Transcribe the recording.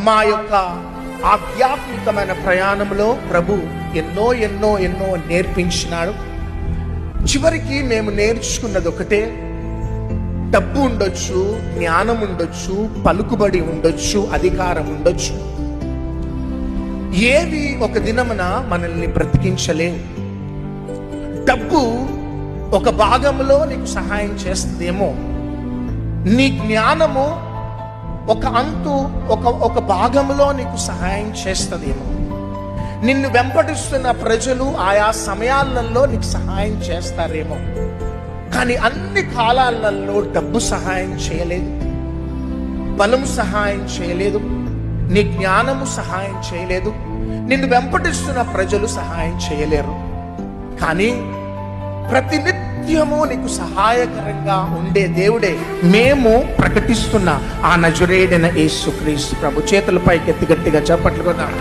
మా యొక్క ఆధ్యాత్మికమైన ప్రయాణంలో ప్రభు ఎన్నో ఎన్నో ఎన్నో నేర్పించినాడు. చివరికి మేము నేర్చుకున్నది ఒకటే: డబ్బు ఉండొచ్చు, జ్ఞానం ఉండొచ్చు, పలుకుబడి ఉండొచ్చు, అధికారం ఉండొచ్చు, ఏవి ఒక దినమున మనల్ని బ్రతికించలేవు. డబ్బు ఒక భాగంలో నీకు సహాయం చేస్తుందేమో, నీ జ్ఞానము ఒక భాగంలో నీకు సహాయం చేస్తుందేమో, నిన్ను వెంపడిస్తున్న ప్రజలు ఆయా సమయాలలో నీకు సహాయం చేస్తారేమో. కానీ అన్ని కాలాలలో డబ్బు సహాయం చేయలేదు, బలం సహాయం చేయలేదు, నీ జ్ఞానము సహాయం చేయలేదు, నిన్ను వెంపడిస్తున్న ప్రజలు సహాయం చేయలేరు. కానీ ప్రతినిత్యము నీకు సహాయకరంగా ఉండే దేవుడే మేము ప్రకటిస్తున్న ఆ నజరేయుడైన యేసుక్రీస్తు ప్రభు. చేతులపైకి ఎత్తి గట్టిగా చప్పట్లు కొద్దాం.